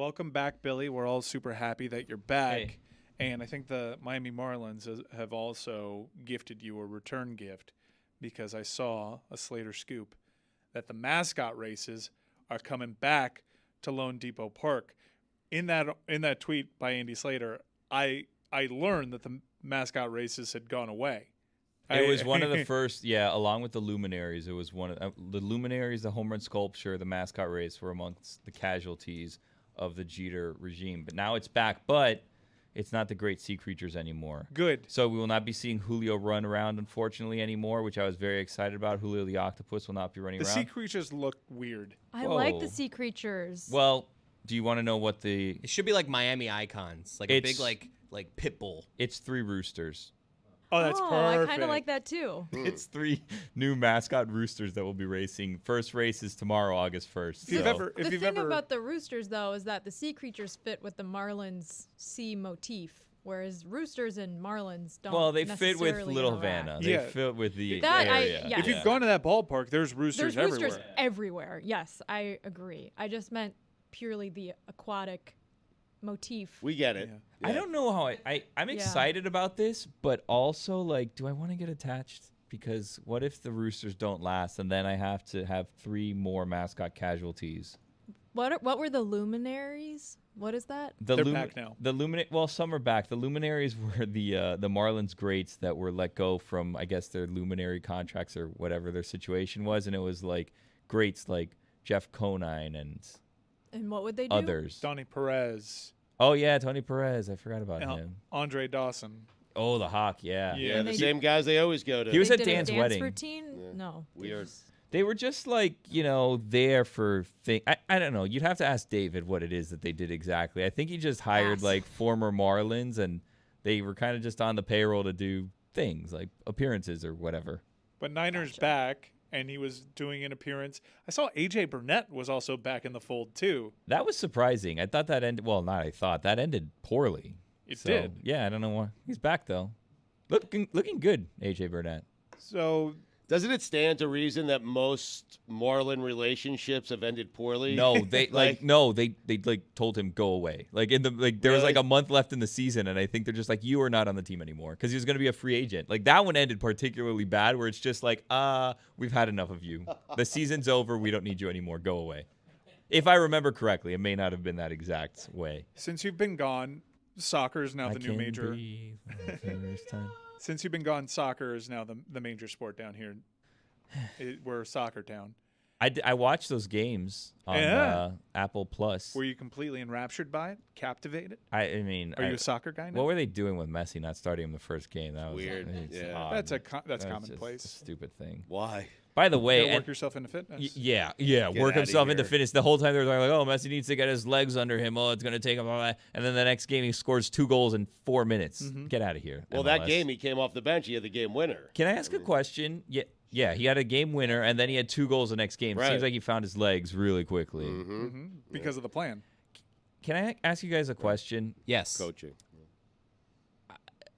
welcome back, Billy. We're all super happy that you're back. Hey. And I think the Miami Marlins have also gifted you a return gift because I saw a Slater scoop that the mascot races are coming back to Lone Depot Park. In that tweet by Andy Slater, I learned that the mascot races had gone away. It was one of the first, along with the Luminaries. It was one of the Luminaries, the home run sculpture, the mascot race were amongst the casualties of the Jeter regime. But now it's back, but it's not the great sea creatures anymore. Good. So we will not be seeing Julio run around, unfortunately, anymore, which I was very excited about. Julio the octopus will not be running The around. sea creatures look weird. I like the sea creatures. Well, do you want to know what the... It should be like Miami Icons, like a big like pit bull. It's 3 roosters. Oh, that's perfect. I kind of like that too. It's 3 new mascot roosters that will be racing. First race is tomorrow, August 1st. The thing about the roosters, though, is that the sea creatures fit with the Marlins sea motif, whereas roosters and Marlins don't. Well, they fit with necessarily Little interact. Havana. They fit with the That area. If you've gone to that ballpark, there's roosters everywhere. There's roosters everywhere. Yes, I agree. I just meant purely the aquatic motif. We get it. I don't know how I'm excited about this, but also, like, do I want to get attached? Because what if the roosters don't last, and then I have to have 3 more mascot casualties? What were the luminaries? What is that? They're back now. Well, some are back. The luminaries were the Marlins greats that were let go from, I guess, their luminary contracts or whatever their situation was, and it was like greats like Jeff Conine and what would they do? Others. Donnie Perez. Oh yeah, Tony Perez. I forgot about him. Andre Dawson. Oh, the Hawk. Yeah, the same guys they always go to. He was they at did Dan's a dance wedding. Routine? Yeah. No. Weird. They were just like, there for things. I don't know. You'd have to ask David what it is that they did exactly. I think he just hired like former Marlins, and they were kind of just on the payroll to do things like appearances or whatever. But Niner's back, and he was doing an appearance. I saw A.J. Burnett was also back in the fold, too. That was surprising. I thought that ended – well, not I thought. That ended poorly. It did. Yeah, I don't know why. He's back, though. Looking good, A.J. Burnett. So – doesn't it stand to reason that most Marlin relationships have ended poorly? No, they they told him go away. Like there was like a month left in the season, and I think they're just like, you are not on the team anymore because he was going to be a free agent. Like that one ended particularly bad, where it's just like, we've had enough of you. The season's over. We don't need you anymore. Go away. If I remember correctly, it may not have been that exact way. Since you've been gone, soccer is now the new major. Since you've been gone, soccer is now the major sport down here. We're a soccer town. I watched those games on Apple Plus. Were you completely enraptured by it? Captivated? I mean, are you a soccer guy now? What were they doing with Messi not starting him the first game? That was weird. Odd. That's commonplace. A stupid thing. Why? By the way, work yourself into fitness. Yeah, work himself into fitness. The whole time they were like, "Oh, Messi needs to get his legs under him. Oh, it's going to take him." And then the next game, he scores 2 goals in 4 minutes. Get out of here. Well, MLS. that game he came off the bench. He had the game winner. Can I ask a question? Yeah, he had a game winner, and then he had 2 goals the next game. Right. Seems like he found his legs really quickly. Because of the plan. Can I ask you guys a question? Yes. Coaching.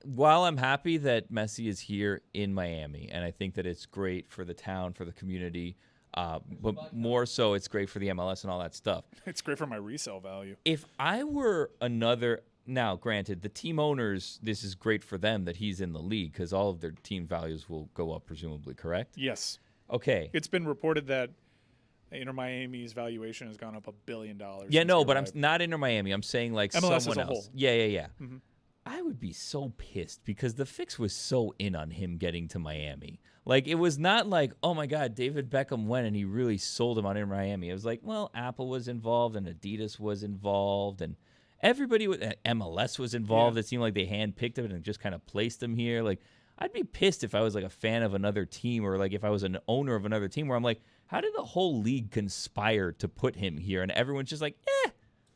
While I'm happy that Messi is here in Miami, and I think that it's great for the town, for the community, but more so it's great for the MLS and all that stuff. It's great for my resale value. If I were another... Now, granted, the team owners, this is great for them that he's in the league because all of their team values will go up, presumably, correct? Yes. Okay. It's been reported that Inter Miami's valuation has gone up $1 billion. Yeah, no, but I'm not Inter Miami. I'm saying like MLS someone as a else. whole. Yeah. I would be so pissed because the fix was so in on him getting to Miami. Like, it was not like, oh, my God, David Beckham went and he really sold him on Inter Miami. It was like, well, Apple was involved and Adidas was involved and everybody with MLS was involved. It seemed like they handpicked him and just kind of placed him here. Like, I'd be pissed if I was like a fan of another team or like if I was an owner of another team where I'm like, how did the whole league conspire to put him here? And everyone's just like,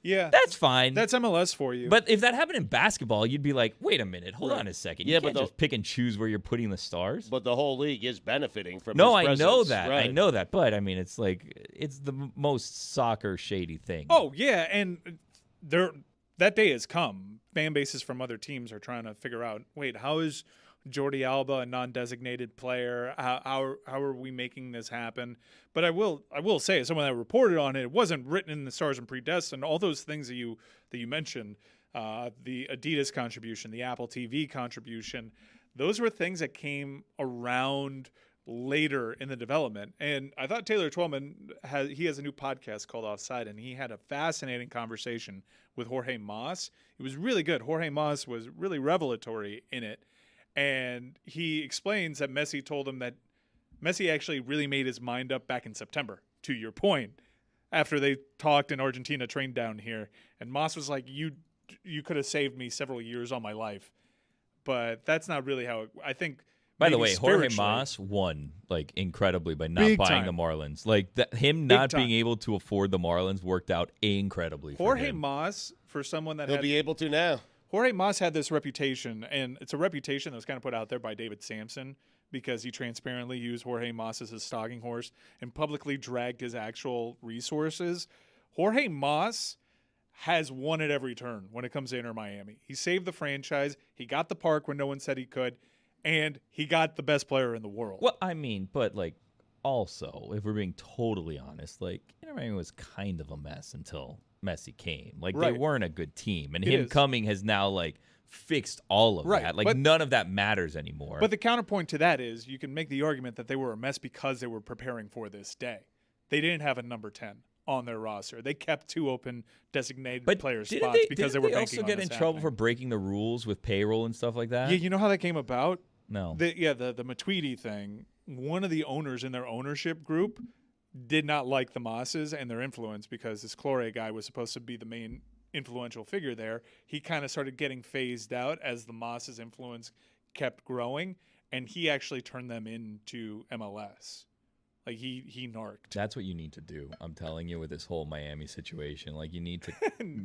yeah, that's fine. That's MLS for you. But if that happened in basketball, you'd be like, wait a minute, hold on a second. You can't but just pick and choose where you're putting the stars. But the whole league is benefiting from No, his I know presence. that. Right. I know that. But, I mean, it's like, it's the most soccer shady thing. Oh, yeah, and that day has come. Fan bases from other teams are trying to figure out, wait, how is Jordi Alba a non-designated player? How are we making this happen? But I will say, as someone that reported on it, it wasn't written in the stars and predestined. All those things that you mentioned, the Adidas contribution, the Apple TV contribution, those were things that came around later in the development. And I thought Taylor Twellman has a new podcast called Offside, and he had a fascinating conversation with Jorge Mas. It was really good. Jorge Mas was really revelatory in it. And he explains that Messi told him that Messi actually really made his mind up back in September, to your point, after they talked in Argentina, trained down here. And Mas was like, you could have saved me several years on my life. But that's not really how I think. By the way, Jorge Mas won like incredibly by not buying the Marlins. Like him not being able to afford the Marlins worked out incredibly for Jorge him. Mas, for someone that He'll be able to now. Jorge Mas had this reputation, and it's a reputation that was kind of put out there by David Sampson because he transparently used Jorge Mas as his stalking horse and publicly dragged his actual resources. Jorge Mas has won at every turn when it comes to Inter Miami. He saved the franchise. He got the park when no one said he could, and he got the best player in the world. Well, I mean, but like also, if we're being totally honest, like Inter Miami was kind of a mess until Messi came. Like they weren't a good team, and him coming has now like fixed all of that. Like none of that matters anymore. But the counterpoint to that is you can make the argument that they were a mess because they were preparing for this day. They didn't have a number 10 on their roster. They kept 2 open designated player spots because they were banking on this also get in trouble for breaking the rules with payroll and stuff like that? Yeah, you know how that came about? No. The Matuidi thing, one of the owners in their ownership group did not like the Mosses and their influence because this Clore guy was supposed to be the main influential figure there. He kind of started getting phased out as the Mosses' influence kept growing, and he actually turned them into MLS. Like he narked. That's what you need to do. I'm telling you, with this whole Miami situation, like you need to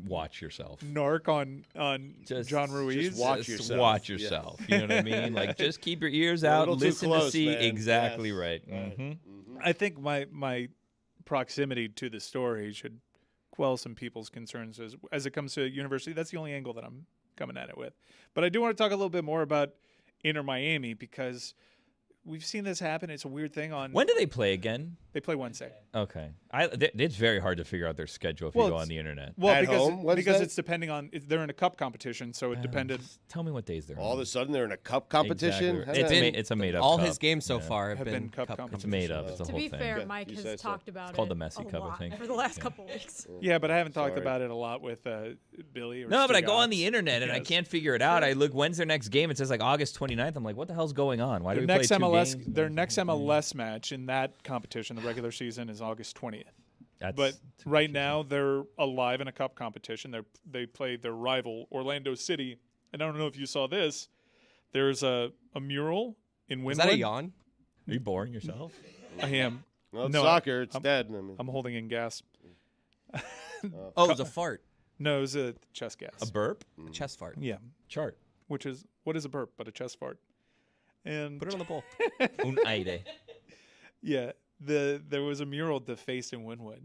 watch yourself. Narc on just, John Ruiz. Just watch yourself. Watch yourself. You know what I mean? Like just keep your ears out, listen close, to see. man. Exactly Yes. right. Mm-hmm. I think my proximity to the story should quell some people's concerns as it comes to university. That's the only angle that I'm coming at it with. But I do want to talk a little bit more about Inter Miami because we've seen this happen. It's a weird thing. When do they play again? They play Wednesday. Okay. It's very hard to figure out their schedule if you go on the internet. Well, At home, because it's depending on they're in a cup competition, so it depended. Tell me what days they're All on. of a sudden, they're in a cup competition. Exactly. It's a made-up All cup. his games so far have been cup competition. It's made up. It's the To whole be thing. fair, Mike has talked about It's called it the Messi a Cup, I lot think. for the last couple weeks. Yeah, but I haven't talked Sorry. about it a lot with Billy. Or No, but I go on Stugotz. the internet and I can't figure it out. I look, when's their next game? It says like August 29th. I'm like, what the hell's going on? Why do we play 2 games? Their next MLS match in that competition, the regular season, is August 20th. But right now they're alive in a cup competition. They play their rival Orlando City, and I don't know if you saw this. There's a mural in Wynwood. Is that a yawn? Are you boring yourself? I am. Well, it's No, soccer. It's I'm- dead. I mean, I'm holding in gas. Oh, it was a fart. No, it was a chest gas. A burp? A chest fart. Yeah, Chart. what is a burp but a chest fart? And Put it on the poll. Un aire. yeah, there was a mural defaced in Wynwood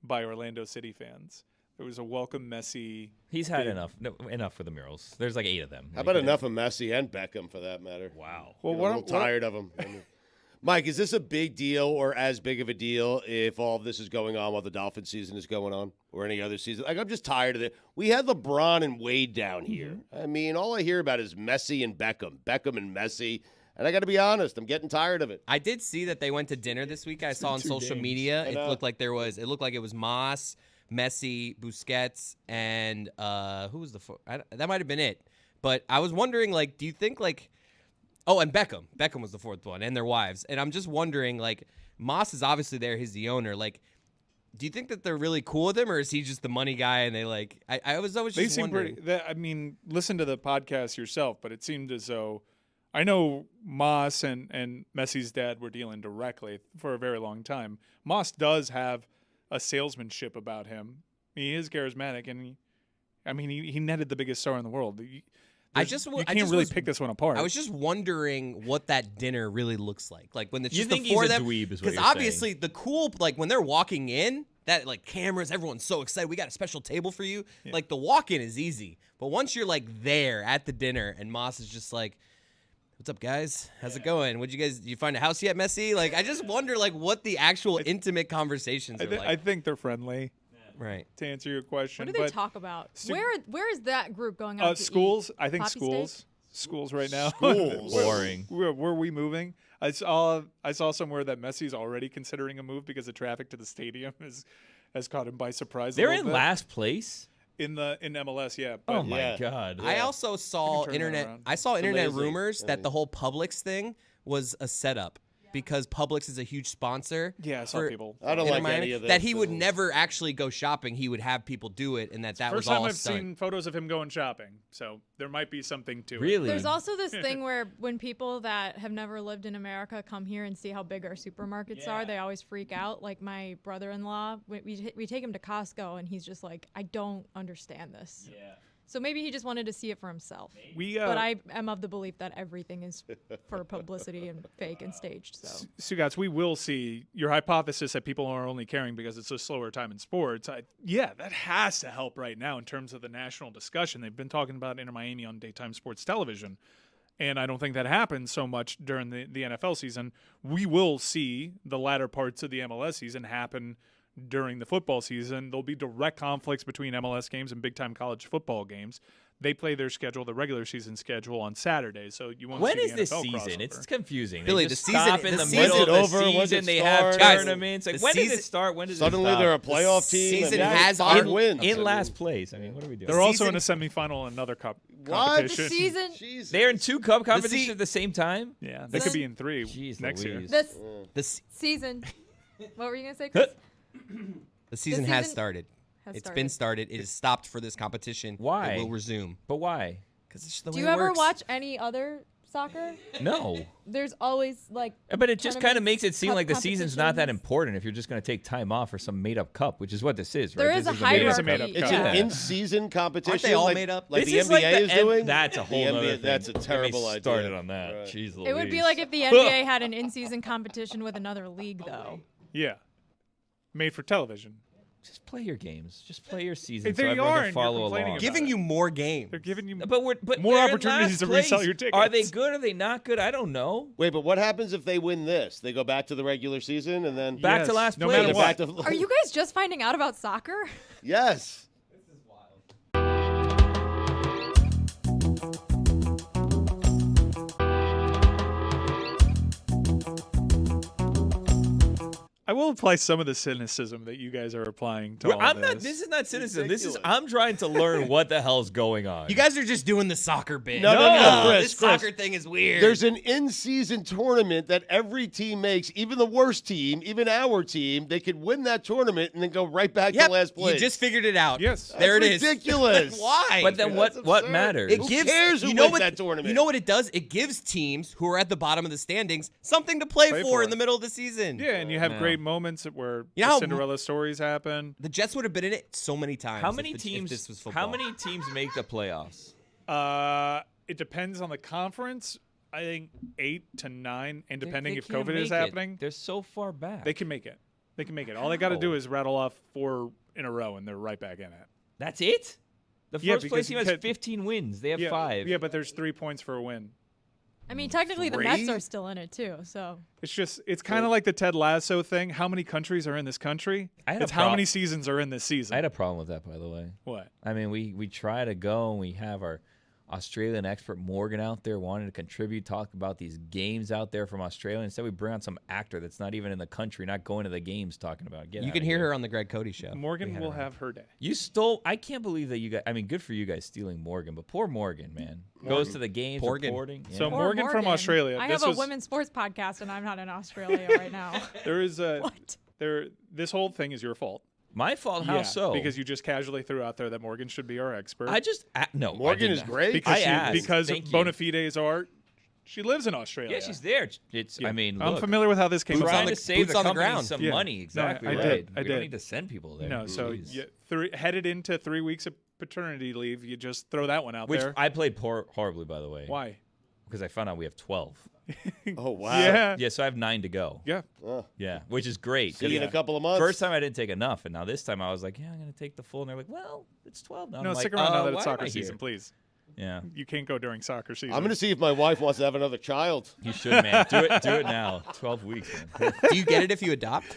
by Orlando City fans. There was a welcome Messi. He's had enough. No, enough for the murals. There's like 8 of them. how about enough of Messi and Beckham for that matter? Wow. Well, I'm a little tired of them. Mike, is this a big deal or as big of a deal if all of this is going on while the Dolphin season is going on or any other season? Like, I'm just tired of it. We had LeBron and Wade down here. I mean, all I hear about is Messi and Beckham and Messi. And I got to be honest, I'm getting tired of it. I did see that they went to dinner this week. I saw on social media. It looked like it looked like it was Mas, Messi, Busquets, and who was the fourth? That might have been it. But I was wondering, like, do you think like, oh, and Beckham. Beckham was the fourth one, and their wives. And I'm just wondering, like, Mas is obviously there. He's the owner. Like, do you think that they're really cool with him, or is he just the money guy? And they like, I was always just wondering. I mean, listen to the podcast yourself, but it seemed as though I know Mas and Messi's dad were dealing directly for a very long time. Mas does have a salesmanship about him. He is charismatic, and he netted the biggest star in the world. You can't really pick this one apart. I was just wondering what that dinner really looks like. Like when it's You just think the four he's of a them. dweeb is what you're obviously the cool, like when they're walking in, that like cameras, everyone's so excited. We got a special table for you. Yeah. Like the walk-in is easy, but once you're like there at the dinner and Mas is just like, What's up, guys? How's it going? You find a house yet, Messi? Like, I just wonder, like, what the actual intimate conversations are like. I think they're friendly. Right. To answer your question. What do they talk about? Where is that group going out to schools. eat? I think Poppy schools. steak? Schools right now. Schools. Boring. Where are we moving? I saw somewhere that Messi's already considering a move because the traffic to the stadium has caught him by surprise. They're a in little bit. last place. in MLS, yeah. Oh But my God. I also saw turn that internet. around. I saw It's internet amazing. rumors that the whole Publix thing was a setup because Publix is a huge sponsor. Yeah, I saw for people. I don't Inter like Miami, any of this. that he would never actually go shopping. He would have people do it, and that was First time all I've stunt. seen photos of him going shopping, so there might be something to it. Really? There's also this thing where when people that have never lived in America come here and see how big our supermarkets are, they always freak out. Like my brother-in-law, we take him to Costco, and he's just like, I don't understand this. Yeah. So maybe he just wanted to see it for himself. But But I am of the belief that everything is for publicity and fake and staged. So Stugotz, we will see your hypothesis that people are only caring because it's a slower time in sports. Yeah, that has to help right now in terms of the national discussion. They've been talking about Inter Miami on daytime sports television, and I don't think that happens so much during the NFL season. We will see the latter parts of the MLS season happen during the football season. There'll be direct conflicts between MLS games and big-time college football games. They play their schedule, the regular season schedule, on Saturdays, so you won't When see is the this NFL season? crossover. It's confusing. Billy, They the just season- stop in the the season- middle of the over? When's season. it They have start? Guys, tournaments. Like, the when does season- it start? When does Suddenly it stop? they're a playoff team. season and has five on- wins. I in mean, last place. I mean, what are we doing? They're also season- in a semifinal in another What? competition. the season, Jesus. They're in two cup competitions se- at the same time. Yeah, they could be in 3 Jeez next year. Louise. this The, se- season. What were you gonna say, Chris? the season has season started. Has It's started. been started. It is stopped for this competition. Why? It will resume. But why? Because it's just the Do way you it ever works. watch any other soccer? No. There's always like. But it just kind of makes it seem cup like the season's not that competitions. important if you're just going to take time off for some made-up cup, which is what this is, right? There is This a is made-up It is a hierarchy. made-up It's cup. yeah. an in-season competition. Aren't they all like, made up? Like This the is NBA like the is N- doing? That's a whole The nother NBA thing. That's a Get me terrible idea. started on that. Right. Jeez It would be Louise. like if the NBA had an in-season competition with another league, though. Yeah, made for television. Just play your games. Just play your season There so you everyone are, can and you're follow complaining along. about Giving it. you more games. They're giving you But more they're in opportunities last to resell place. your tickets. Are they good? Are they not good? I don't know. Wait, but what happens if they win this? They go back to the regular season and then Back to Yes, last no place. matter back what. to Are you guys just finding out about soccer? Yes. I will apply some of the cynicism that you guys are applying to all I'm this. not. This is not cynicism. This is. Ridiculous. I'm trying to learn what the hell's going on. You guys are just doing the soccer bit. No, This Chris. soccer thing is weird. There's an in-season tournament that every team makes, even the worst team, even our team. They could win that tournament and then go right back Yep, to last place. you just figured it out. Yes. there That's it is. ridiculous. Why? But then That's what absurd. matters? It Who gives cares who you know wins what that tournament? You know what it does? It gives teams who are at the bottom of the standings something to play Play for for. in the middle of the season. Yeah, and you have No. great moments where You know how Cinderella stories happen. The Jets would have been in it so many times. How if many the- if teams? this was football. How many teams make the playoffs? It depends on the conference. I think 8 to 9, and depending They if can't COVID is make it. happening, They're so far back. they can make it. They can make it. All they got to do How? is rattle off 4 in a row, and they're right back in it. That's it. The Yeah, first place because team has you had- 15 wins. They have Yeah, 5. Yeah, but there's 3 points for a win. I mean, technically the Mets Three? are still in it too. So It's kind of like the Ted Lasso thing. How many countries are in this country? I had a It's how prob- many seasons are in this season. I had a problem with that, by the way. What? I mean, we try to go and we have our Australian expert Morgan out there wanting to contribute, talk about these games out there from Australia. Instead, we bring on some actor that's not even in the country, not going to the games, talking about it. You can hear her on the Greg Cody show. Morgan will have her day. You stole. I can't believe that you guys. I mean, good for you guys stealing Morgan, but poor Morgan, man, goes to the games, Morgan. reporting. Yeah. So Poor Morgan from Australia. I this have a was- women's sports podcast, and I'm not in Australia right now. There is a What? This whole thing is your fault. My fault. How so? Because you just casually threw out there that Morgan should be our expert. I just no. I Morgan is didn't. great. because I asked. because Thank you. bona fides are. She lives in Australia. Yeah, she's there. It's. Yeah. I mean, I'm look, familiar with how this came Boots about. trying on to the- save boots the on the company ground. some Yeah. money. No, Exactly I right. did. I we don't did. need to send people there. No, so Jeez. headed into 3 weeks of paternity leave, you just throw that one out Which there. I played horribly, by the way. Why? Because I found out we have 12. Oh, wow. Yeah. Yeah, so I have 9 to go. Yeah. Oh. Yeah, which is great. See you in a 'cause couple of months. First time I didn't take enough, and now this time I was like, yeah, I'm going to take the full. And they're like, well, it's 12 now. No, I'm stick like, around now that why it's am soccer I here? season, please. Yeah. You can't go during soccer season. I'm going to see if my wife wants to have another child. You should, man. Do it now. 12 weeks, man. Do you get it if you adopt?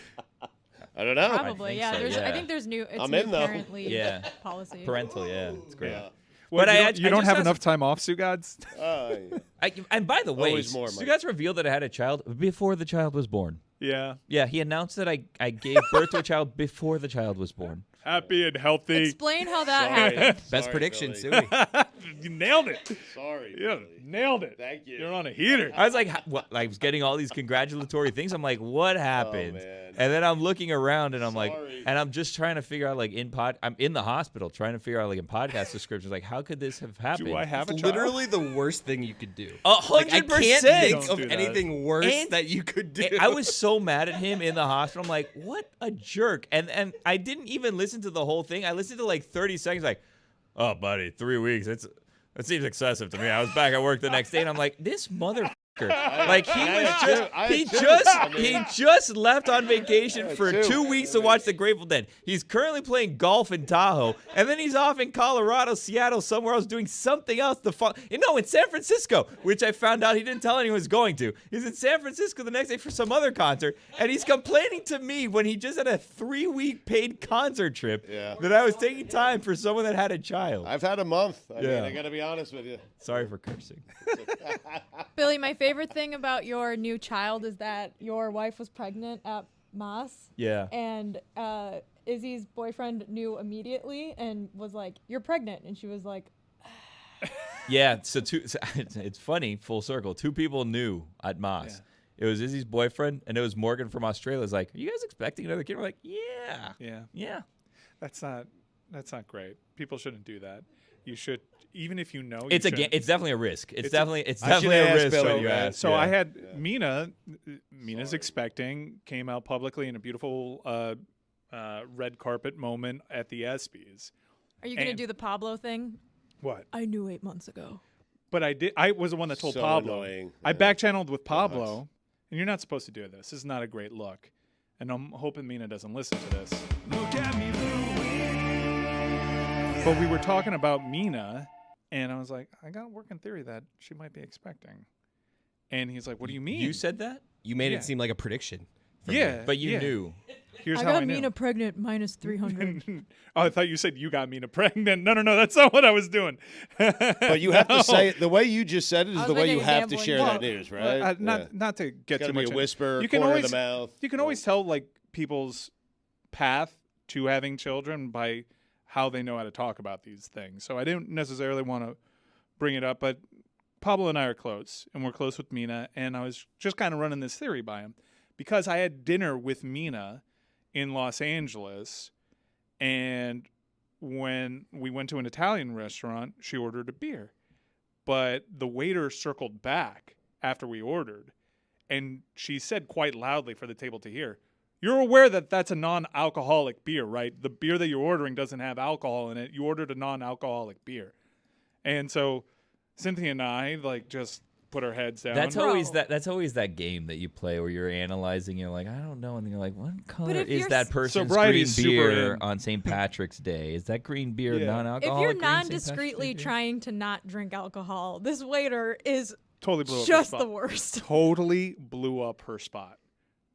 I don't know. Probably, think yeah. so, I yeah. think there's new. It's I'm new in, though. parent leave Yeah. policy. Parental, yeah. It's great. Yeah. Well, But you don't just have had enough time off, Stugotz? Yeah. And by the way, Always more, Mike. Stugotz revealed that I had a child before the child was born. Yeah. Yeah, he announced that I gave birth to a child before the child was born. Happy and healthy. Explain how that Sorry. happened. Best Sorry, prediction, Billy. Suey. You nailed it. Sorry. Yeah, Billy. nailed it. Thank you. You're on a heater. I was like, what? I was getting all these congratulatory things. I'm like, what happened? man. And then I'm looking around and I'm like, Sorry. and I'm just trying to figure out like I'm in the hospital trying to figure out like in podcast descriptions like how could this have happened? Do I have a It's child? literally the worst thing you could do. 100%. Like, I can't think Don't of do that. anything worse And- that you could do. I was so mad at him in the hospital. I'm like, what a jerk. And I didn't even listen to the whole thing. I listened to like 30 seconds like, oh, buddy, 3 weeks. That seems excessive to me. I was back at work the next day, and I'm like, this motherfucker. Like he just left on vacation for 2 weeks to watch the Grateful Dead. He's currently playing golf in Tahoe, and then he's off in Colorado, Seattle, somewhere else doing something else. In San Francisco, which I found out he didn't tell anyone he was going to. He's in San Francisco the next day for some other concert, and he's complaining to me when he just had a 3-week paid concert trip that I was taking time for someone that had a child. I've had a month. I mean, Yeah. I got to be honest with you. Sorry for cursing. Billy, my favorite thing about your new child is that your wife was pregnant at Moss. Yeah. And Izzy's boyfriend knew immediately and was like, "You're pregnant," and she was like, Yeah, so it's funny, full circle. 2 people knew at Moss. It was Izzy's boyfriend, and it was Morgan from Australia. It's like, are you guys expecting another kid? We're like, yeah. Yeah. That's not great. People shouldn't do that. You should, even if you know. It's shouldn't. it's definitely a risk. It's It's definitely I a should ask risk. Billy, when you right? ask, So yeah. I had Mina's expecting, came out publicly in a beautiful red carpet moment at the ESPYs. "Are you gonna And- do the Pablo thing?" What? I knew 8 months ago. But I was the one that told So Pablo. annoying. I Yeah. back channeled with Pablo, and you're not supposed to do this. This is not a great look. And I'm hoping Mina doesn't listen to this. Look at me, but we were talking about Mina, and I was like, I got a working theory that she might be expecting. And he's like, what do you mean? You said that? You made Yeah. it seem like a prediction. Yeah. But you yeah. knew. Here's I how got I knew. Mina pregnant minus 300. Oh, I thought you said you got Mina pregnant. No, that's not what I was doing. But you have to say it the way you just said it is I was the way making you a have to gambling share joke. that news, right? Not to get Got too to be much a in- whisper, You can corner always of the mouth. You can always tell like people's path to having children by how they know how to talk about these things. So I didn't necessarily want to bring it up, but Pablo and I are close, and we're close with Mina, and I was just kind of running this theory by him because I had dinner with Mina in Los Angeles, and when we went to an Italian restaurant, she ordered a beer, but the waiter circled back after we ordered, and she said quite loudly for the table to hear, "You're aware that that's a non-alcoholic beer, right? The beer that you're ordering doesn't have alcohol in it. You ordered a non-alcoholic beer." And so Cynthia and I like just put our heads down. That's always that game that you play where you're analyzing. You're like, I don't know, and then you're like, what color if is you're that person's Sobriety green is super beer in. on St. Patrick's Day? Is that green beer Yeah. non-alcoholic? If you're green St. Patrick's non-discreetly Day? trying to not drink alcohol, this waiter is totally blew up her just spot. the worst. Totally blew up her spot.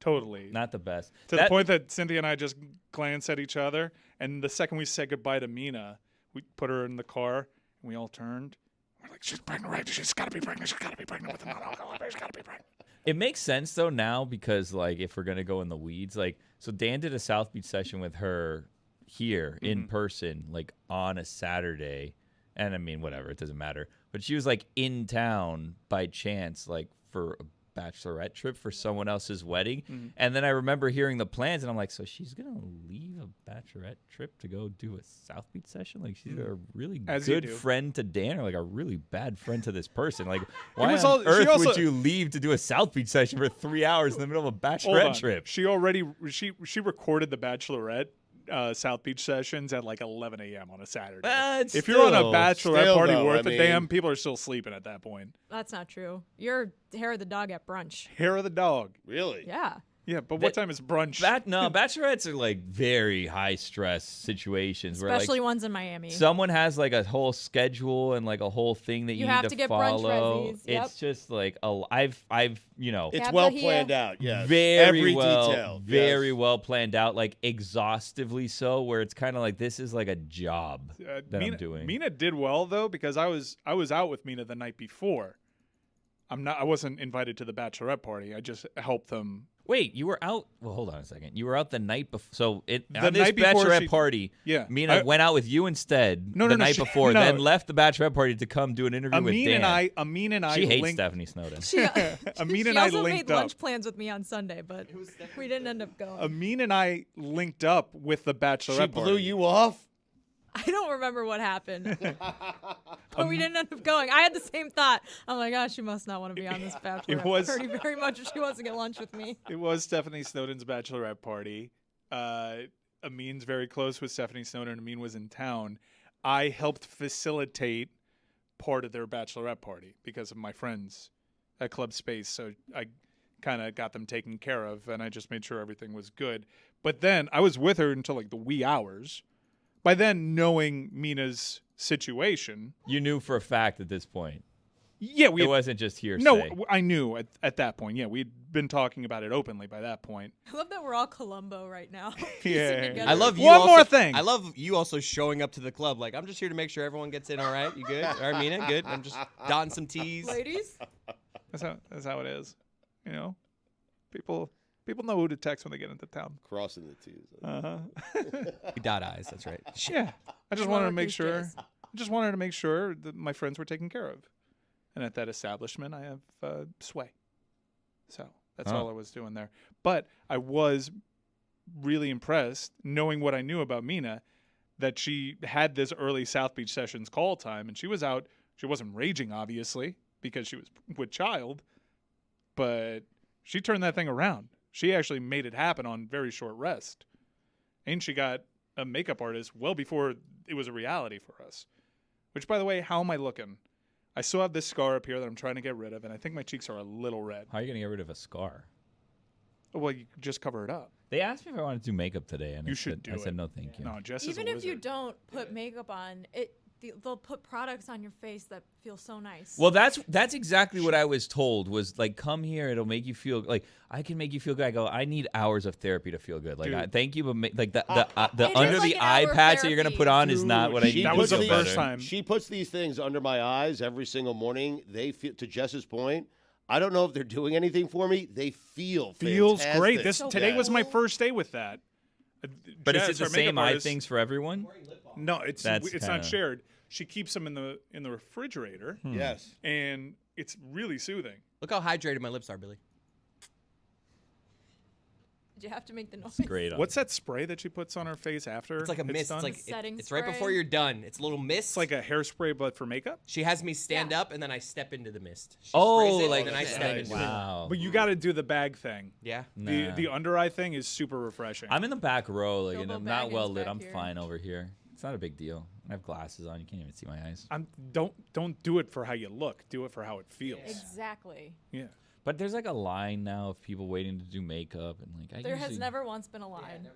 Totally. Not the best. To the point that Cynthia and I just glanced at each other, and the second we said goodbye to Mina, we put her in the car, and we all turned. We're like, she's pregnant, right? She's got to be pregnant. She's got to be pregnant with a non-alcoholic beer. She's got to be pregnant. It makes sense though now because like if we're gonna go in the weeds, like so Dan did a South Beach session with her here in person, like on a Saturday, and I mean whatever, it doesn't matter. But she was like in town by chance, like for a bachelorette trip for someone else's wedding, and then I remember hearing the plans, and I'm like, so she's gonna leave a bachelorette trip to go do a South Beach session? Like she's a really As you good do. friend to Dan, or like a really bad friend to this person. Like why was on she earth would also- you leave to do a South Beach session for 3 hours in the middle of a Hold bachelorette on. trip? She recorded the Bachelorette South Beach sessions at like 11 a.m. on a Saturday. If you're on a bachelorette Still, party though, worth I a mean- damn, people are still sleeping at that point. That's not true. You're hair of the dog at brunch. Hair of the dog. Really? Yeah. Yeah, but what time is brunch? No, bachelorettes are like very high stress situations, Especially where ones in Miami. someone has like a whole schedule and like a whole thing that you have need to get follow. brunch resis. Yep. It's just like I've It's Cabs well are here. planned out. Yes. very Every well, detail. very Yes. well planned out, like exhaustively so, where it's kind of like this is like a job that I'm doing. Mina did well though because I was out with Mina the night before. I wasn't invited to the bachelorette party. I just helped them. Wait, you were out? Well, hold on a second. You were out the night before. So The on this night before bachelorette she- party, Yeah, Mina went out with you instead No, the no, night she- before, no. then left the bachelorette party to come do an interview with Dan. Amin and I She hates linked. Stephanie Snowden. Amin She and I also linked made up. lunch plans with me on Sunday, but we didn't end up going. Amin and I linked up with the bachelorette She party. blew you off? I don't remember what happened, but we didn't end up going. I had the same thought. I'm like, oh, she must not want to be on this bachelorette was- party very much if she wants to get lunch with me. It was Stephanie Snowden's bachelorette party. Amin's very close with Stephanie Snowden. Amin was in town. I helped facilitate part of their bachelorette party because of my friends at Club Space. So I kind of got them taken care of, and I just made sure everything was good. But then I was with her until like the wee hours. By then, knowing Mina's situation, You knew for a fact at this point. yeah, It wasn't just hearsay. no, I knew at that point. Yeah, we'd been talking about it openly by that point. I love that we're all Columbo right now. piecing Yeah. together. I love you. One also, more thing. I love you also showing up to the club. Like, I'm just here to make sure everyone gets in all right. You good? All right, Mina? Good? I'm just dotting some T's. Ladies. That's how it is. You know, people know who to text when they get into town. Crossing the T's. We dot I's. That's right. Yeah, I just wanted to make Lowercase sure. j's. I just wanted to make sure that my friends were taken care of, and at that establishment, I have sway. So that's Oh. all I was doing there. But I was really impressed, knowing what I knew about Mina, that she had this early South Beach Sessions call time, and she was out. She wasn't raging, obviously, because she was with child, but she turned that thing around. She actually made it happen on very short rest. And she got a makeup artist well before it was a reality for us. Which, by the way, how am I looking? I still have this scar up here that I'm trying to get rid of, and I think my cheeks are a little red. How are you going to get rid of a scar? Well, you just cover it up. They asked me if I wanted to do makeup today, and You should do I said it. no, thank you. No, Jess is Even a if you wizard. don't put makeup on, they'll put products on your face that feel so nice. Well, that's exactly what I was told. Was like, come here, it'll make you feel like I can make you feel good. I go, I need hours of therapy to feel good. Like, Dude. thank you, but like the It is under like the an eye hour of patch that you're gonna therapy. put on is not what I She need. That to was the feel first better. time. She puts these things under my eyes every single morning. They feel, to Jess's point, I don't know if they're doing anything for me. They feels Feels great. fantastic. Today was my cool. first day with that. But Jess, is it our the same makeup eye artist- things for everyone? No, it's That's not kinda- shared. She keeps them in the refrigerator, Yes. and it's really soothing. Look how hydrated my lips are, Billy. Did you have to make the noise? Great. What's that spray that she puts on her face after? It's like a mist. done? It's like Setting it's right spray. before you're done. It's a little mist. It's like a hairspray, but for makeup. she has me stand Yeah. up, and then I step into the mist. She Oh, sprays it, like and then I step nice. into it. wow. But you got to do the bag thing. Yeah. The under eye thing is super refreshing. I'm in the back row, like, and Bilbo I'm not Baggins well lit. back I'm here. fine over here. It's not a big deal. I have glasses on. You can't even see my eyes. Don't do it for how you look. Do it for how it feels. Exactly. Yeah. But there's like a line now of people waiting to do makeup, and like There has usually- never once been a line.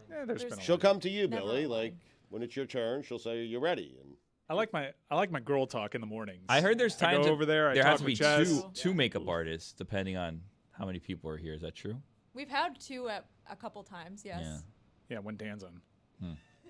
Yeah, there's There's- been a She'll lot. come to you, Never Billy. a Like line. when it's your turn, she'll say you're ready. And I like my girl talk in the mornings. I heard there's I go times over there, I there talk has to be with Jess. two makeup artists depending on how many people are here. Is that true? We've had two at a couple times, yes. Yeah. Yeah, when Dan's on.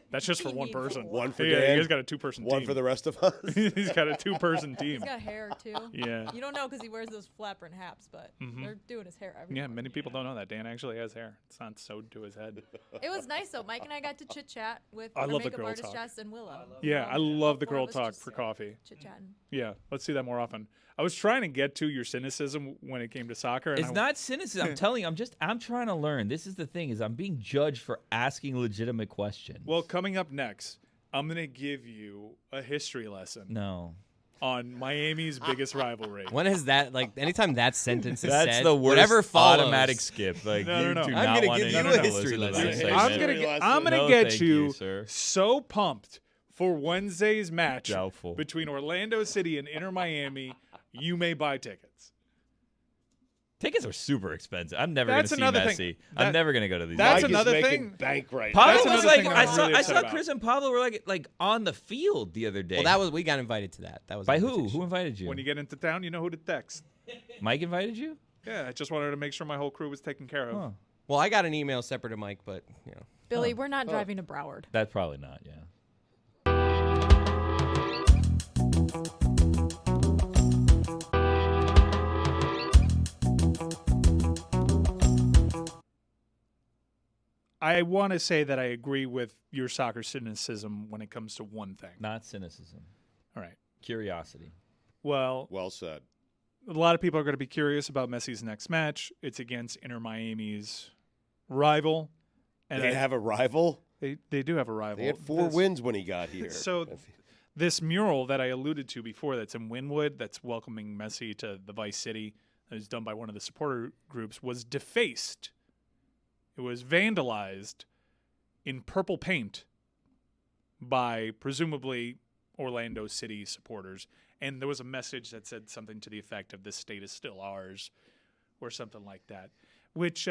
That's just for one Team person. for one for yeah, Dan, he has got a 2-person team. one for the rest of us. He's got a 2-person team. He's got hair too. Yeah. You don't know because he wears those flat brim hats, but they're doing his hair every Yeah, morning. many people don't know that Dan actually has hair. It's not sewed to his head. It was nice though. Mike and I got to chit chat with I our love the makeup girl artist talk. Jess and Willow. Yeah, I love the Four of girl us talk just for coffee. Chit chatting. Yeah, let's do that more often. I was trying to get to your cynicism when it came to soccer. And It's not cynicism. I'm telling you, I'm trying to learn. This is the thing: is I'm being judged for asking legitimate questions. Well, coming up next, I'm going to give you a history lesson no, on Miami's biggest rivalry. When is that? Like anytime that sentence is that's said, the worst. whatever follows. Automatic skip. Like No, you no, no. do I'm not gonna want give to you a history listen to lesson. that I'm segment. I'm gonna No, get thank you you, sir. so pumped for Wednesday's match Doubtful. between Orlando City and Inter Miami. You may buy tickets. Tickets are super expensive. I'm never That's going to see another Messi. thing. I'm never going to go to these. That's Mike games. is another making thing. bank right Pablo That's now. was another like, thing I I'm saw, really I upset saw about. Chris and Pablo were like on the field the other day. Well, we got invited to that. That was By an who? invitation. Who invited you? When you get into town, you know who to text. Mike invited you? Yeah, I just wanted to make sure my whole crew was taken care of. Huh. Well, I got an email separate to Mike, but Billy, we're not driving to Broward. That's probably not. Yeah. I want to say that I agree with your soccer cynicism when it comes to one thing. Not cynicism. All right. Curiosity. Well, Well said. a lot of people are going to be curious about Messi's next match. It's against Inter Miami's rival. And They have a rival. they do have a rival. They had 4 wins when he got here. So this mural that I alluded to before that's in Wynwood that's welcoming Messi to the Vice City that was done by one of the supporter groups was defaced. It was vandalized in purple paint by presumably Orlando City supporters. And there was a message that said something to the effect of "this state is still ours" or something like that. Which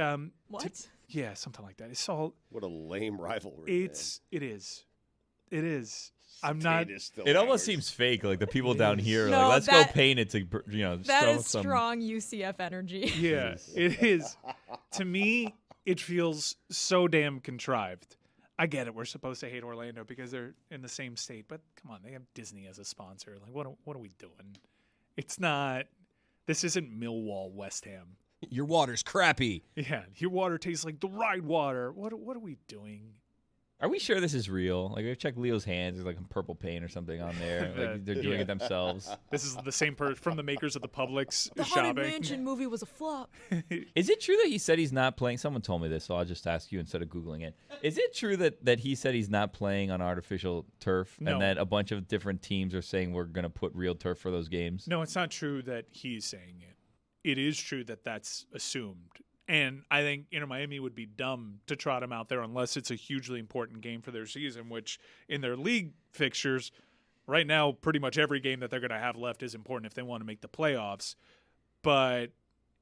What? yeah, something like that. It's all What a lame rivalry. it is. I'm man. not. It is still It almost ours. seems fake. Like the people down here are No, like, let's that- go paint it to, That show is some. strong UCF energy. Yeah, it is. To me, it feels so damn contrived. I get it. We're supposed to hate Orlando because they're in the same state, but come on, they have Disney as a sponsor. Like, what are we doing? It's not. This isn't Millwall, West Ham. your water's crappy. Yeah, your water tastes like the Ride water. What are we doing? Are we sure this is real? Like, we check Leo's hands. There's like some purple paint or something on there. Like they're doing it themselves. This is the same from the makers of the Publix The Haunted shopping. Mansion movie was a flop. Is it true that he said he's not playing? Someone told me this, so I'll just ask you instead of Googling it. Is it true that he said he's not playing on artificial turf No. and that a bunch of different teams are saying we're going to put real turf for those games? No, it's not true that he's saying it. It is true that that's assumed. And I think Inter Miami would be dumb to trot him out there unless it's a hugely important game for their season, which in their league fixtures, right now, pretty much every game that they're going to have left is important if they want to make the playoffs. But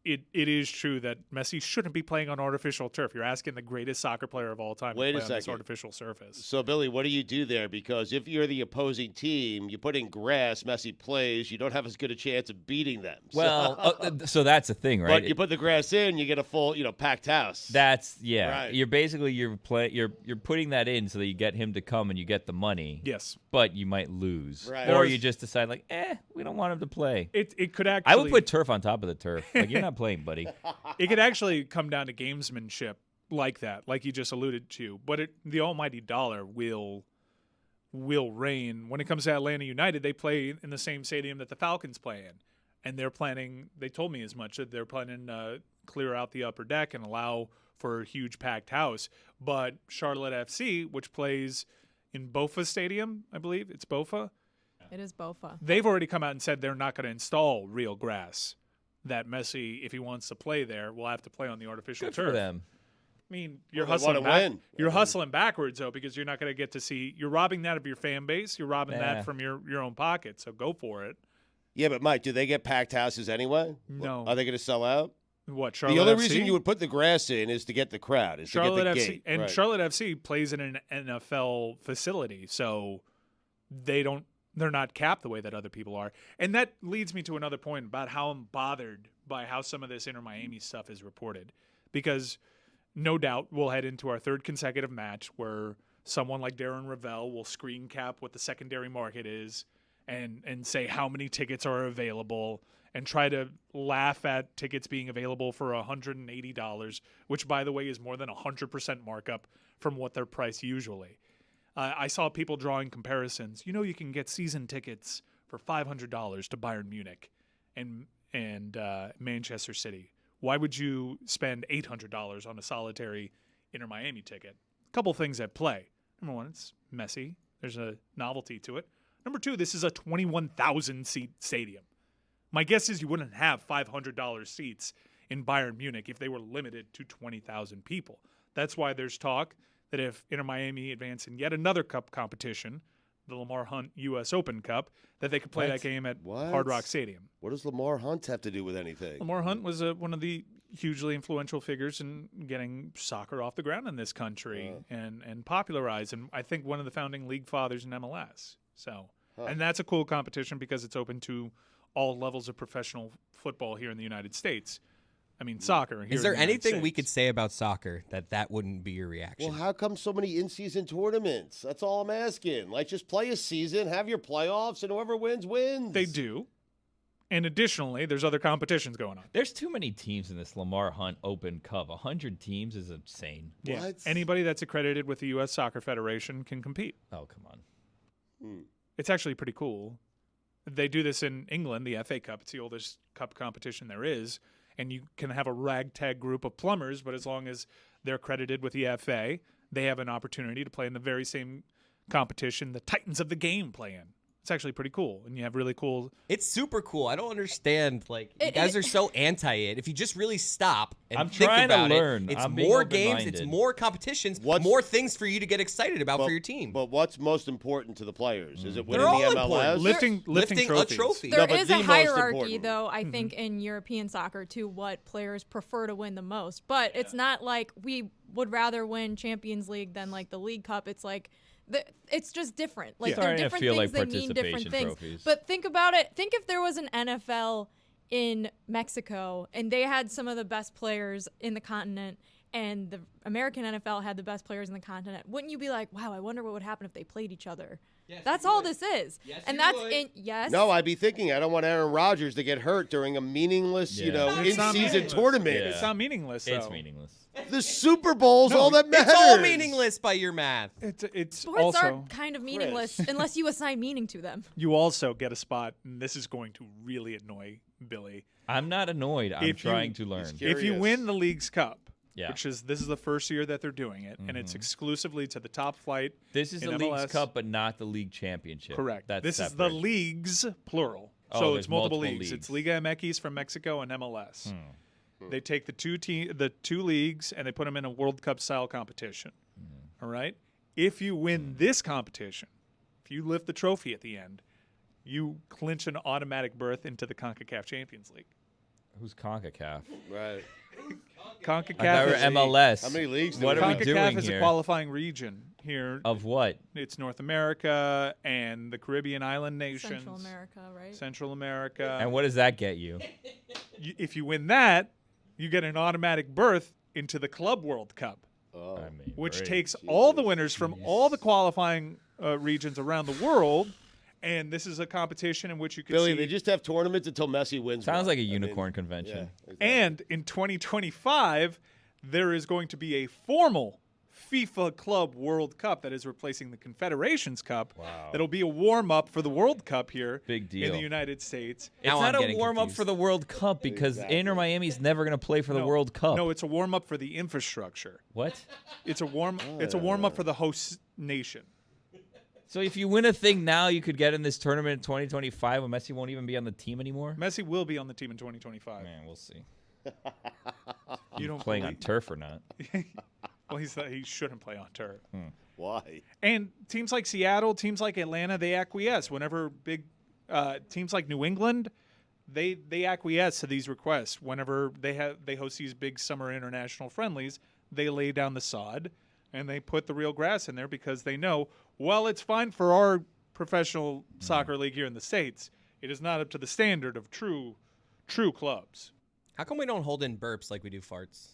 it is true that Messi shouldn't be playing on artificial turf. You're asking the greatest soccer player of all time Wait to a play on this second. artificial surface. So, Billy, what do you do there? Because if you're the opposing team, you put in grass, Messi plays, you don't have as good a chance of beating them. Well, so that's the thing, right? But you put the grass in, you get a full, packed house. That's Right. You're basically you're putting that in so that you get him to come and you get the money. Yes. But you might lose, Right. or There's- you just decide like, we don't want him to play. It could actually. I would put turf on top of the turf. Like, you're not playing, buddy. It could actually come down to gamesmanship like that, like you just alluded to. But the almighty dollar will reign. When it comes to Atlanta United, they play in the same stadium that the Falcons play in. And they're planning, they told me as much, that they're planning to clear out the upper deck and allow for a huge packed house. But Charlotte FC, which plays in Bofa Stadium, I believe, it's Bofa, It is Bofa. they've already come out and said they're not going to install real grass. That Messi, if he wants to play there, will have to play on the artificial Good turf. for them. I mean, you're Well, they hustling wanna back. win. You're hustling backwards though, because you're not going to get to see. You're robbing that of your fan base. You're robbing Yeah. that from your own pocket. So go for it. Yeah, but Mike, do they get packed houses anyway? No. Are they going to sell out? What Charlotte The only FC? reason you would put the grass in is to get the crowd, is Charlotte to get the FC gate. and Right. Charlotte FC plays in an NFL facility, so they're not capped the way that other people are. And that leads me to another point about how I'm bothered by how some of this Inter Miami stuff is reported. Because no doubt we'll head into our third consecutive match where someone like Darren Ravel will screen cap what the secondary market is and say how many tickets are available and try to laugh at tickets being available for $180, which, by the way, is more than 100% markup from what they're priced usually. I saw people drawing comparisons. You can get season tickets for $500 to Bayern Munich and Manchester City. Why would you spend $800 on a solitary Inter Miami ticket? A couple things at play. Number one, it's Messi. There's a novelty to it. Number two, this is a 21,000-seat stadium. My guess is you wouldn't have $500 seats in Bayern Munich if they were limited to 20,000 people. That's why there's talk that if Inter Miami advance in yet another cup competition, the Lamar Hunt U.S. Open Cup, that they could play that game at Hard Rock Stadium. What does Lamar Hunt have to do with anything? Lamar Hunt was one of the hugely influential figures in getting soccer off the ground in this country and popularized, and I think one of the founding league fathers in MLS. So, and that's a cool competition because it's open to all levels of professional football here in the United States. I mean, soccer. Here Is there in the United anything we States. could say about soccer that wouldn't be your reaction? Well, how come so many in-season tournaments? That's all I'm asking. Like, just play a season, have your playoffs, and whoever wins, wins. They do. And additionally, there's other competitions going on. There's too many teams in this Lamar Hunt Open Cup. 100 teams is insane. Yeah. What? Anybody that's accredited with the U.S. Soccer Federation can compete. Oh, come on. It's actually pretty cool. They do this in England, the FA Cup. It's the oldest cup competition there is. And you can have a ragtag group of plumbers, but as long as they're credited with the FA, they have an opportunity to play in the very same competition the Titans of the game play in. It's actually pretty cool, and you have really cool. It's super cool. I don't understand. Like, you guys are so anti it. If you just really stop and I'm think trying to about learn. it's I'm being more games, it's open-minded. more competitions, more things for you to get excited about for your team. But what's most important to the players? Is it They're winning all the MLS? important. Lifting a trophies. trophy. There but is the a most hierarchy, important. though, I think, in European soccer to what players prefer to win the most. But it's not like we would rather win Champions League than like the League Cup. It's like it's just different. Like they're Starting to different feel things. like They mean different participation things. trophies. But think about it. Think if there was an NFL in Mexico and they had some of the best players in the continent, and the American NFL had the best players in the continent. Wouldn't you be like, wow, I wonder what would happen if they played each other? Yes, That's you all would. this is. Yes, And you that's would. in yes. No, I'd be thinking I don't want Aaron Rodgers to get hurt during a meaningless, Yeah. It's not in-season meaningless. tournament. Yeah. It's not meaningless, though. It's meaningless. The Super Bowl's No, all that matters. It's all meaningless by your math. It's Sports also are kind of meaningless unless you assign meaning to them. you also get a spot, and this is going to really annoy Billy. I'm not annoyed. I'm If you- trying to learn. Curious. If you win the League's Cup, Yeah. this is the first year that they're doing it, and it's exclusively to the top flight. This is in the MLS. League's Cup, but not the League Championship. Correct. That's this separate. is the leagues, plural. Oh, So there's it's multiple multiple leagues. leagues. It's Liga MX from Mexico and MLS. They take the two leagues and they put them in a World Cup style competition. All right. If you win this competition, if you lift the trophy at the end, you clinch an automatic berth into the CONCACAF Champions League. Who's CONCACAF? Right. I thought we CONCACAF were is MLS. How many leagues do What we are have? we CONCACAF doing is a here? qualifying region here. Of what? It's North America and the Caribbean island nations. Central America, right? Central America. And what does that get you? If you win that, you get an automatic berth into the Club World Cup, Oh. I mean, which great. takes all the winners from all the qualifying regions around the world. And this is a competition in which you can Billy, see. they just have tournaments until Messi wins. Sounds one. like a I mean, unicorn convention. yeah, exactly. And in 2025, there is going to be a formal FIFA Club World Cup that is replacing the Confederations Cup. Wow. That'll be a warm-up for the World Cup here Big in deal. the United States. It's Now not I'm a getting warm up confused. for the World Cup because Inter Miami's never going to play for the No, World Cup. No, it's a warm-up for the infrastructure. What? It's a warm-up for the host nation. So if you win a thing now, you could get in this tournament in 2025 when Messi won't even be on the team anymore? Messi will be on the team in 2025. Man, we'll see. You don't Playing on believe- turf or not. Well, he shouldn't play on turf. Why? And teams like Seattle, teams like Atlanta, they acquiesce. Whenever big teams like New England, they acquiesce to these requests. Whenever they host these big summer international friendlies, they lay down the sod and they put the real grass in there because they know, well, it's fine for our professional soccer league here in the States. It is not up to the standard of true clubs. How come we don't hold in burps like we do farts?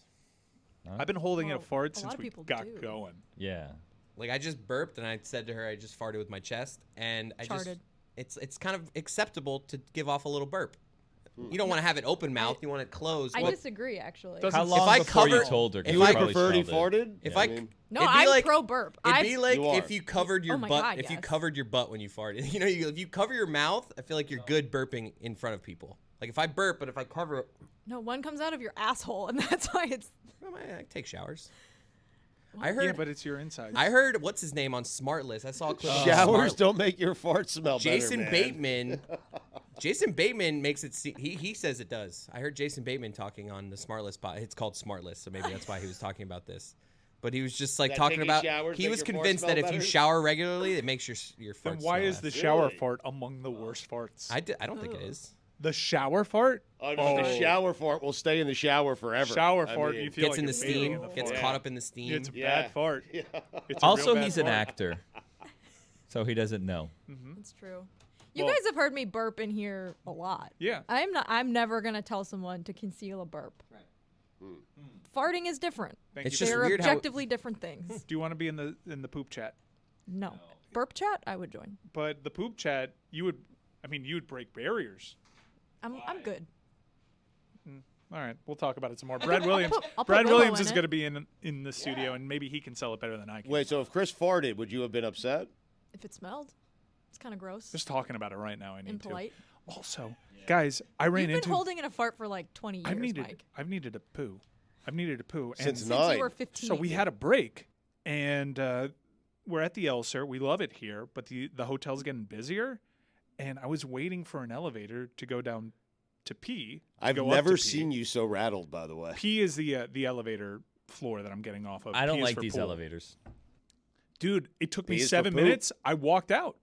I've been holding in a Well, fart a since lot of we people got do. going. Yeah. Like I just burped and I said to her I just farted with my chest and I Charted. it's kind of acceptable to give off a little burp. You don't want to have it open mouth, you want it closed. I What- disagree, actually. Doesn't- How long I before you cover- told her? if You I would probably prefer he smelled it. farted? If I I mean, No, it'd be I'm like- pro burp. It'd be like You are. if you covered your Oh my butt. God, if you yes. covered your butt when you farted, if you cover your mouth, I feel like you're good burping in front of people. Like if I burp, but if I cover it, No, one comes out of your asshole, and that's why it's. well, I take showers. I heard. Yeah, but it's your insides. I heard what's his name on Smartlist. I saw a clip. of showers Smart- don't make your fart smell Jason better, man. Bateman. Jason Bateman makes it. He says it does. I heard Jason Bateman talking on the Smartlist. It's called Smartlist, so maybe that's why he was talking about this. But he was just like That talking taking about. showers He make was your fart convinced smell that if you better? shower regularly, it makes your Then fart why smell is the less. shower Really? fart among the worst farts? I don't think it is. The shower fart? Oh, no, the shower fart will stay in the shower forever. Shower I fart, mean, you feel Gets like in the you're bathing steam. in the Gets fart. caught up in the steam. It's a Yeah. bad fart. Yeah. It's a Also, real bad he's an fart. actor, so he doesn't know. It's true. You Well- guys have heard me burp in here a lot. Yeah. I'm never gonna tell someone to conceal a burp. Farting is different. Thank It's you. just They're weird how- objectively different things. Do you want to be in the poop chat? No. Burp chat, I would join. But the poop chat, you would break barriers. I'm good. All right, we'll talk about it some more. Brad Williams. I'll put Brad Willow Williams in is it. going to be in the studio, and maybe he can sell it better than I can. Wait, so if Chris farted, would you have been upset? If it smelled, it's kind of gross. Just talking about it right now, I need Impolite. to. Also, guys, I ran You've been into. holding in a fart for like 20 years, Mike. I've needed to poo. I've needed to poo. And Since Since 9. you were 15. so we had a break, and we're at the Elser. We love it here, but the hotel's getting busier, and I was waiting for an elevator to go down to pee. I've never seen you so rattled, by the way. P is the elevator floor that I'm getting off of. I don't P is like for these pool. elevators. Dude, it took me P is for 7 poop. minutes. I walked out.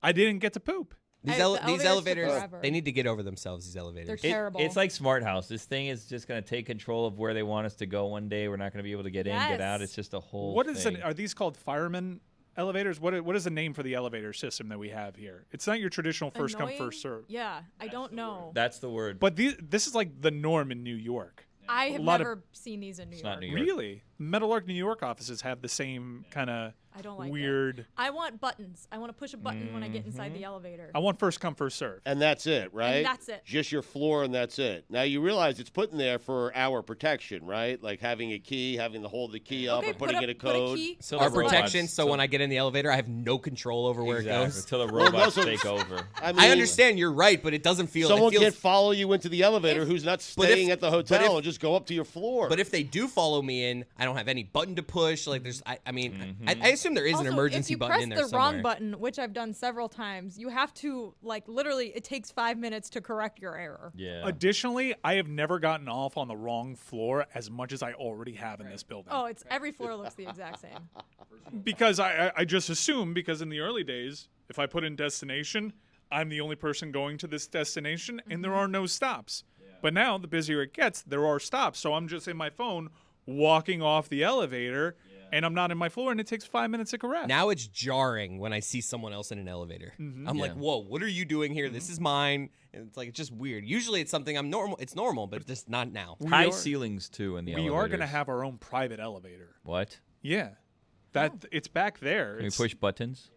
I didn't get to poop. These The these elevators took elevators, forever. they need to get over themselves. These elevators. They're terrible. It's like Smart House. This thing is just going to take control of where they want us to go one day. We're not going to be able to get in, get out. Yes. It's just a whole What is thing. are these called fireman elevators? What is the name for the elevator system that we have here? It's not your traditional first come Annoying? first serve. Yeah, I don't know. That's the word. But this is like the norm in New York. I have lot of- never seen these in New It's York. not New York. Really? Meadowlark, New York offices have the same kind of I don't like weird. I want buttons. I want to push a button when I get inside the elevator. I want first come first serve. And that's it, right? that's it. Just your floor, and that's it. Now, you realize it's put in there for our protection, right? Like having a key, having to hold the key up, Okay, or putting in a put code. key. So Our the robots- protection, so so- when I get in the elevator, I have no control over where it goes. Until the Well, robots also- take over. I mean, I understand you're right, but it doesn't feel. Someone it feels, can't follow you into the elevator who's not but if- staying at the but hotel if- and just go up to your floor. But if they do follow me in, I don't have any button to push. Like there's, I mean, Mm-hmm. I assume there is Also, an emergency if you button press in there the somewhere. wrong button, which I've done several times, you have to literally. It takes 5 minutes to correct your error. Yeah. Additionally, I have never gotten off on the wrong floor as much as I already have in this building. Oh, it's every floor looks the exact same. Because I just assume, because in the early days, if I put in destination, I'm the only person going to this destination, and there are no stops. But now, the busier it gets, there are stops. So I'm just in my phone walking off the elevator, and I'm not in my floor, and it takes 5 minutes to correct. Now it's jarring when I see someone else in an elevator. I'm like, Yeah. whoa, what are you doing here? This is mine. And it's like it's just weird. Usually it's something I'm normal. It's normal, but just not now. High are- ceilings too in the we elevators. are going to have our own private elevator. What? Yeah. It's back there. Can we It's, push buttons?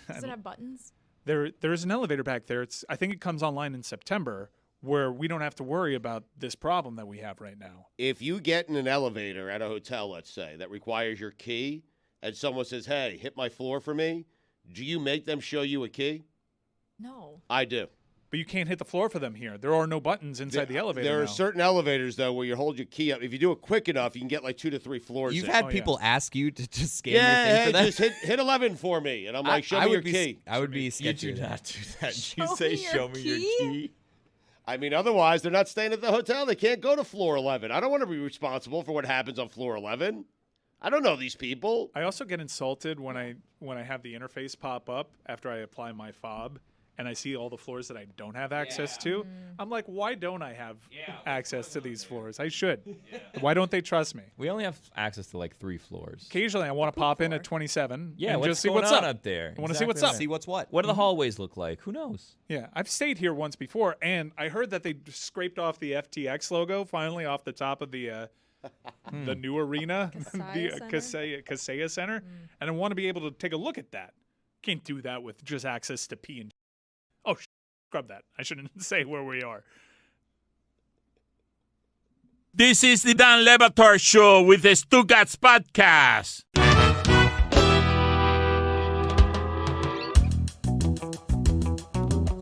Does it have buttons? there is an elevator back there. I think it comes online in September, where we don't have to worry about this problem that we have right now. if you get in an elevator at a hotel, let's say, that requires your key, and someone says, hey, hit my floor for me, do you make them show you a key? No. I do. But you can't hit the floor for them here. There are no buttons inside the elevator. There are now. certain elevators, though, where you hold your key up. If you do it quick enough, you can get like 2 to 3 floors You've in. had Oh, yeah. people ask you to scan yeah, your thing hey, for that. just hit 11 for me. And I'm like, show me your key. I would be You sketchy. do with not that. do that. Show You say, me your show me your key? key. I mean, otherwise, they're not staying at the hotel. They can't go to floor 11. I don't want to be responsible for what happens on floor 11. I don't know these people. I also get insulted when I have the interface pop up after I apply my fob, and I see all the floors that I don't have access to. I'm like, why don't I have access to these floors? I should. Why don't they trust me? We only have access to like 3 floors. Occasionally, I want to pop in at 27 Yeah, and what's just see going what's on up. there? I want to see what's Exactly up. right. See what's what. What do the hallways look like? Who knows? Yeah, I've stayed here once before, and I heard that they scraped off the FTX logo finally off the top of the new arena, Kaseya Center, and I want to be able to take a look at that. Can't do that with just access to P and. Oh, scrub that! I shouldn't say where we are. This is the Dan Le Batard Show with the Stugotz podcast.